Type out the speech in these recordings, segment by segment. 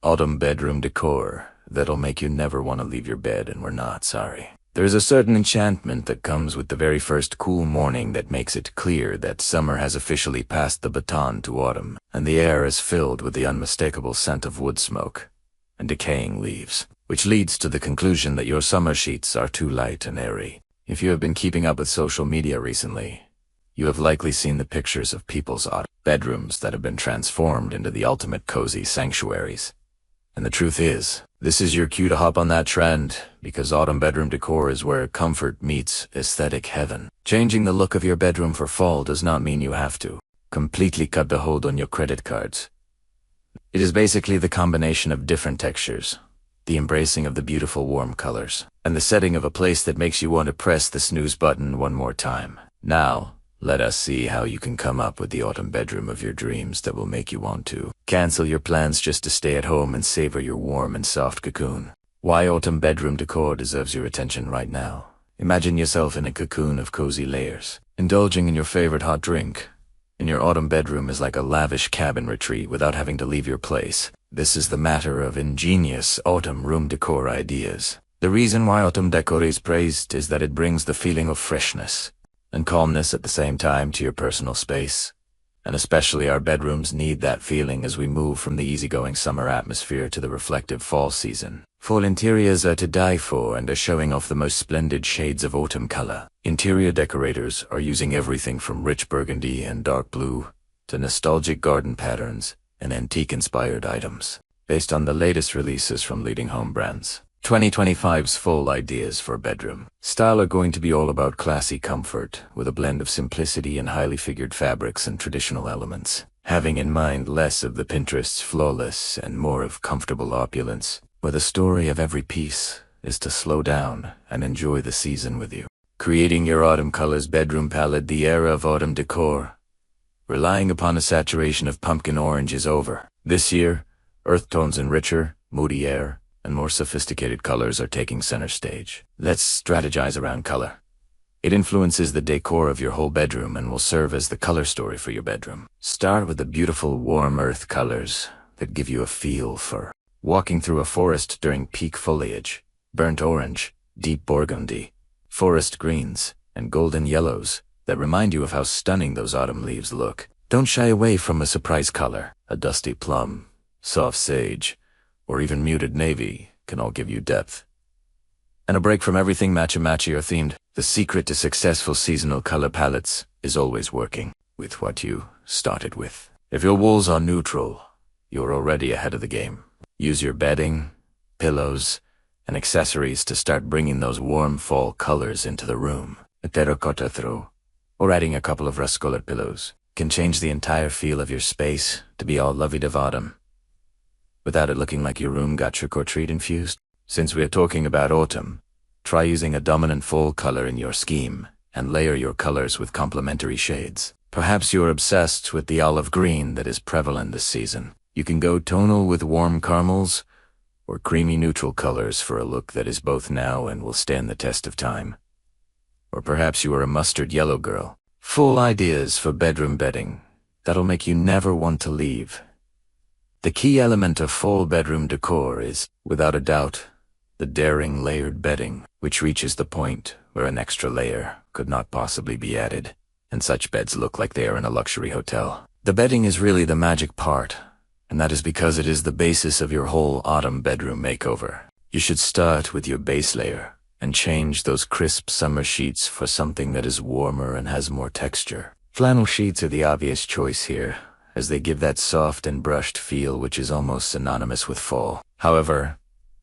autumn bedroom decor that'll make you never want to leave your bed, and we're not sorry. There's a certain enchantment that comes with the very first cool morning that makes it clear that summer has officially passed the baton to autumn, and the air is filled with the unmistakable scent of wood smoke and decaying leaves, which leads to the conclusion that your summer sheets are too light and airy. If you have been keeping up with social media recently, you have likely seen the pictures of people's autumn bedrooms that have been transformed into the ultimate cozy sanctuaries. And the truth is, this is your cue to hop on that trend, because autumn bedroom decor is where comfort meets aesthetic heaven. Changing the look of your bedroom for fall does not mean you have to completely cut the hold on your credit cards. It is basically the combination of different textures, the embracing of the beautiful warm colors, and the setting of a place that makes you want to press the snooze button one more time. Now, let us see how you can come up with the autumn bedroom of your dreams that will make you want to cancel your plans just to stay at home and savor your warm and soft cocoon. Why autumn bedroom decor deserves your attention right now. Imagine yourself in a cocoon of cozy layers, indulging in your favorite hot drink, and your autumn bedroom is like a lavish cabin retreat without having to leave your place. This is the matter of ingenious autumn room decor ideas. The reason why autumn decor is praised is that it brings the feeling of freshness and calmness at the same time to your personal space. And especially our bedrooms need that feeling as we move from the easygoing summer atmosphere to the reflective fall season. Fall interiors are to die for and are showing off the most splendid shades of autumn color. Interior decorators are using everything from rich burgundy and dark blue to nostalgic garden patterns and antique-inspired items, based on the latest releases from leading home brands. 2025's fall ideas for a bedroom style are going to be all about classy comfort, with a blend of simplicity and highly figured fabrics and traditional elements, having in mind less of the Pinterest's flawless and more of comfortable opulence, where the story of every piece is to slow down and enjoy the season with you. Creating your autumn colors bedroom palette. The era of autumn decor, relying upon a saturation of pumpkin orange, is over. This year, earth tones and richer, moody air and more sophisticated colors are taking center stage. Let's strategize around color. It influences the decor of your whole bedroom and will serve as the color story for your bedroom. Start with the beautiful warm earth colors that give you a feel for walking through a forest during peak foliage. Burnt orange, deep burgundy, forest greens, and golden yellows that remind you of how stunning those autumn leaves look. Don't shy away from a surprise color. A dusty plum, soft sage, or even muted navy can all give you depth. And a break from everything matcha-matchy or themed. The secret to successful seasonal color palettes is always working with what you started with. If your walls are neutral, you're already ahead of the game. Use your bedding, pillows, and accessories to start bringing those warm fall colors into the room. A terracotta throw, or adding a couple of rust-colored pillows, can change the entire feel of your space to be all lovey-dovey autumn, without it looking like your room got trick-or-treat infused. Since we are talking about autumn, try using a dominant fall color in your scheme and layer your colors with complementary shades. Perhaps you're obsessed with the olive green that is prevalent this season. You can go tonal with warm caramels or creamy neutral colors for a look that is both now and will stand the test of time. Or perhaps you are a mustard yellow girl. Full ideas for bedroom bedding that'll make you never want to leave. The key element of fall bedroom decor is, without a doubt, the daring layered bedding, which reaches the point where an extra layer could not possibly be added, and such beds look like they are in a luxury hotel. The bedding is really the magic part, and that is because it is the basis of your whole autumn bedroom makeover. You should start with your base layer and change those crisp summer sheets for something that is warmer and has more texture. Flannel sheets are the obvious choice here, as they give that soft and brushed feel which is almost synonymous with fall. However,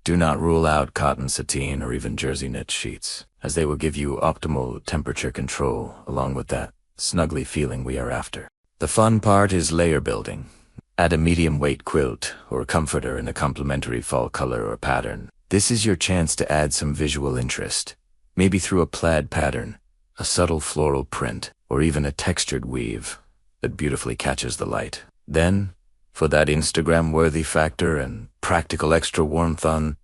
do not rule out cotton sateen or even jersey knit sheets, as they will give you optimal temperature control along with that snuggly feeling we are after. The fun part is layer building. Add a medium weight quilt or comforter in a complementary fall color or pattern. This is your chance to add some visual interest, maybe through a plaid pattern, a subtle floral print, or even a textured weave that beautifully catches the light. Then, for that Instagram-worthy factor and practical extra warmth on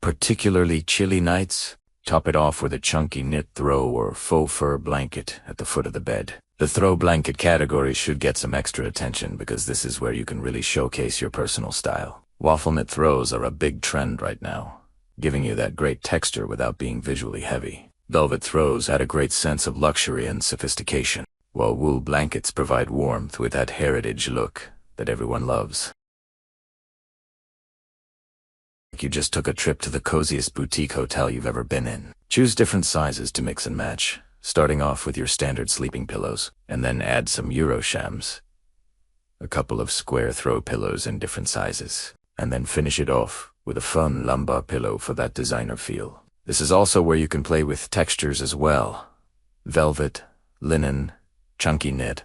particularly chilly nights, top it off with a chunky knit throw or faux fur blanket at the foot of the bed. The throw blanket category should get some extra attention because this is where you can really showcase your personal style. Waffle knit throws are a big trend right now, giving you that great texture without being visually heavy. Velvet throws add a great sense of luxury and sophistication, while wool blankets provide warmth with that heritage look that everyone loves. You just took a trip to the coziest boutique hotel you've ever been in. Choose different sizes to mix and match, starting off with your standard sleeping pillows, and then add some Euroshams, a couple of square throw pillows in different sizes, and then finish it off with a fun lumbar pillow for that designer feel. This is also where you can play with textures as well. Velvet, linen, chunky knit,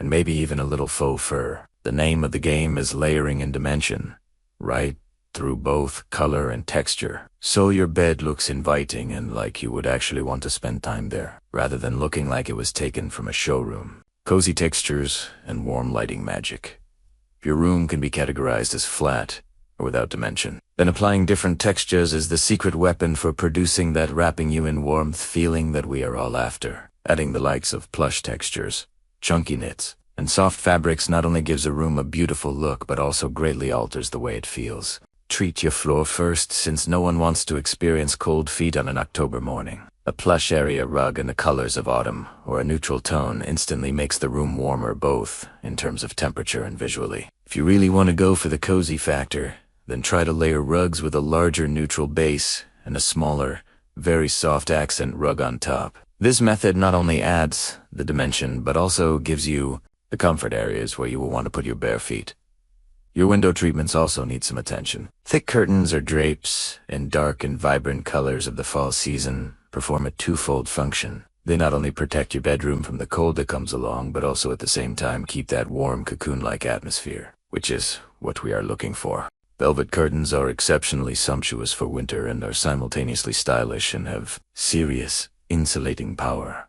and maybe even a little faux fur. The name of the game is layering in dimension, right through both color and texture, so your bed looks inviting and like you would actually want to spend time there, rather than looking like it was taken from a showroom. Cozy textures and warm lighting magic. Your room can be categorized as flat or without dimension. Then applying different textures is the secret weapon for producing that wrapping you in warmth feeling that we are all after. Adding the likes of plush textures, chunky knits, and soft fabrics not only gives a room a beautiful look but also greatly alters the way it feels. Treat your floor first, since no one wants to experience cold feet on an October morning. A plush area rug in the colors of autumn or a neutral tone instantly makes the room warmer both in terms of temperature and visually. If you really want to go for the cozy factor, then try to layer rugs with a larger neutral base and a smaller, very soft accent rug on top. This method not only adds the dimension but also gives you the comfort areas where you will want to put your bare feet. Your window treatments also need some attention. Thick curtains or drapes in dark and vibrant colors of the fall season perform a twofold function. They not only protect your bedroom from the cold that comes along, but also at the same time keep that warm cocoon-like atmosphere, which is what we are looking for. Velvet curtains are exceptionally sumptuous for winter and are simultaneously stylish and have serious insulating power.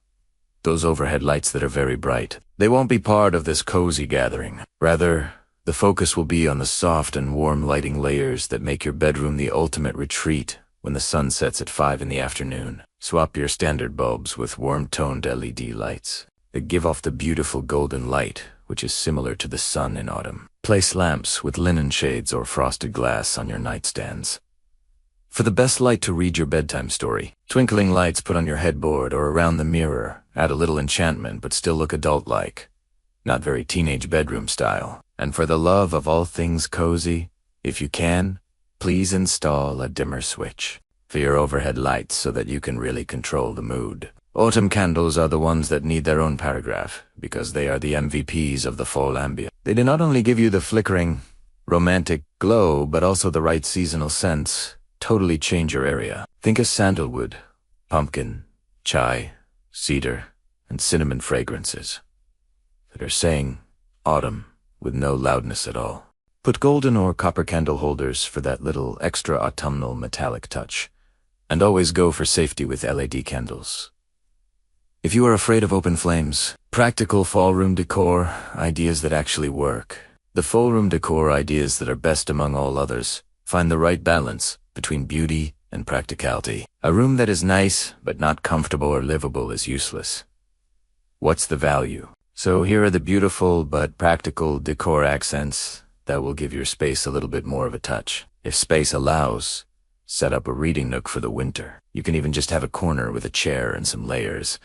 Those overhead lights that are very bright, they won't be part of this cozy gathering. Rather, the focus will be on the soft and warm lighting layers that make your bedroom the ultimate retreat when the sun sets at 5 in the afternoon. Swap your standard bulbs with warm-toned LED lights that give off the beautiful golden light, which is similar to the sun in autumn. Place lamps with linen shades or frosted glass on your nightstands. For the best light to read your bedtime story, twinkling lights put on your headboard or around the mirror add a little enchantment but still look adult-like, not very teenage bedroom style. And for the love of all things cozy, if you can, please install a dimmer switch for your overhead lights so that you can really control the mood. Autumn candles are the ones that need their own paragraph because they are the MVPs of the fall ambient. They do not only give you the flickering, romantic glow, but also the right seasonal scents. Totally change your area. Think of sandalwood, pumpkin, chai, cedar, and cinnamon fragrances that are saying autumn with no loudness at all. Put golden or copper candle holders for that little extra autumnal metallic touch. And always go for safety with LED candles. If you are afraid of open flames, practical fall room decor ideas that actually work. The fall room decor ideas that are best among all others find the right balance between beauty and practicality. A room that is nice but not comfortable or livable is useless. What's the value? So here are the beautiful but practical decor accents that will give your space a little bit more of a touch. If space allows, set up a reading nook for the winter. You can even just have a corner with a chair and some layers,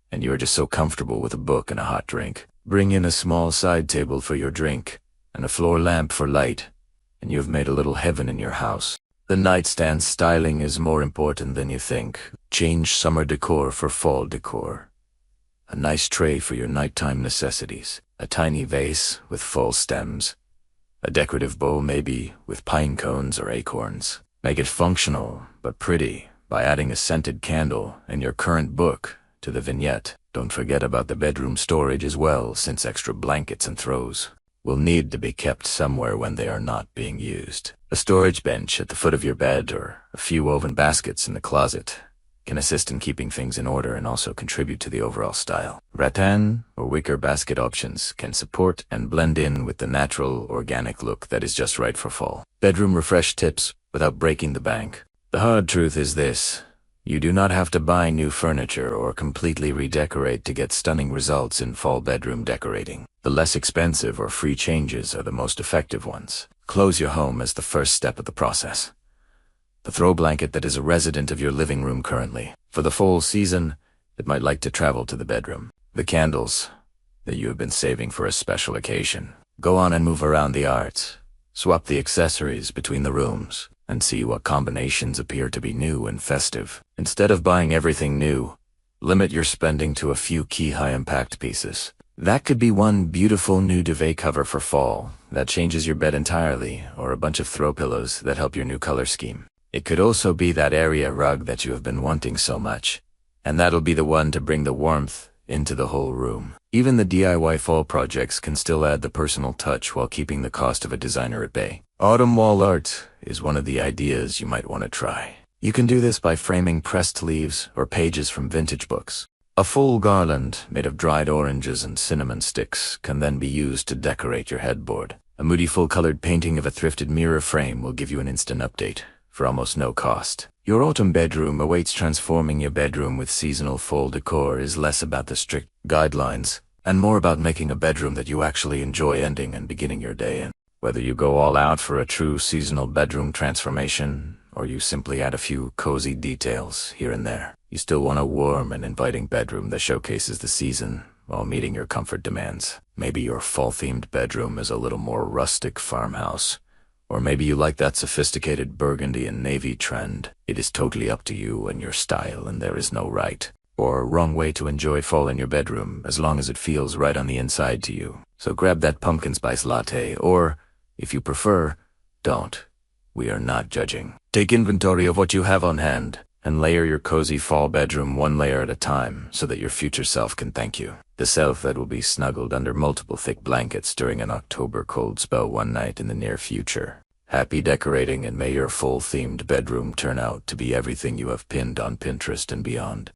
and you are just so comfortable with a book and a hot drink. Bring in a small side table for your drink and a floor lamp for light, and you have made a little heaven in your house. The nightstand styling is more important than you think. Change summer decor for fall decor. A nice tray for your nighttime necessities. A tiny vase with fall stems. A decorative bowl maybe with pine cones or acorns. Make it functional but pretty by adding a scented candle and your current book to the vignette. Don't forget about the bedroom storage as well, since extra blankets and throws will need to be kept somewhere when they are not being used. A storage bench at the foot of your bed or a few woven baskets in the closet can assist in keeping things in order and also contribute to the overall style. Rattan or wicker basket options can support and blend in with the natural, organic look that is just right for fall. Bedroom refresh tips without breaking the bank. The hard truth is this: you do not have to buy new furniture or completely redecorate to get stunning results in fall bedroom decorating. The less expensive or free changes are the most effective ones. Close your home as the first step of the process. The throw blanket that is a resident of your living room currently. For the fall season, it might like to travel to the bedroom. The candles that you have been saving for a special occasion. Go on and move around the art. Swap the accessories between the rooms and see what combinations appear to be new and festive. Instead of buying everything new, limit your spending to a few key high-impact pieces. That could be one beautiful new duvet cover for fall that changes your bed entirely, or a bunch of throw pillows that help your new color scheme. It could also be that area rug that you have been wanting so much, and that'll be the one to bring the warmth into the whole room. Even the DIY fall projects can still add the personal touch while keeping the cost of a designer at bay. Autumn wall art is one of the ideas you might want to try. You can do this by framing pressed leaves or pages from vintage books. A full garland made of dried oranges and cinnamon sticks can then be used to decorate your headboard. A moody full-colored painting of a thrifted mirror frame will give you an instant update for almost no cost. Your autumn bedroom awaits. Transforming your bedroom with seasonal fall decor is less about the strict guidelines and more about making a bedroom that you actually enjoy ending and beginning your day in. Whether you go all out for a true seasonal bedroom transformation, or you simply add a few cozy details here and there, you still want a warm and inviting bedroom that showcases the season while meeting your comfort demands. Maybe your fall-themed bedroom is a little more rustic farmhouse, or maybe you like that sophisticated burgundy and navy trend. It is totally up to you and your style, and there is no right or wrong way to enjoy fall in your bedroom as long as it feels right on the inside to you. So grab that pumpkin spice latte, or, if you prefer, don't. We are not judging. Take inventory of what you have on hand and layer your cozy fall bedroom one layer at a time so that your future self can thank you. The self that will be snuggled under multiple thick blankets during an October cold spell one night in the near future. Happy decorating, and may your fall-themed bedroom turn out to be everything you have pinned on Pinterest and beyond.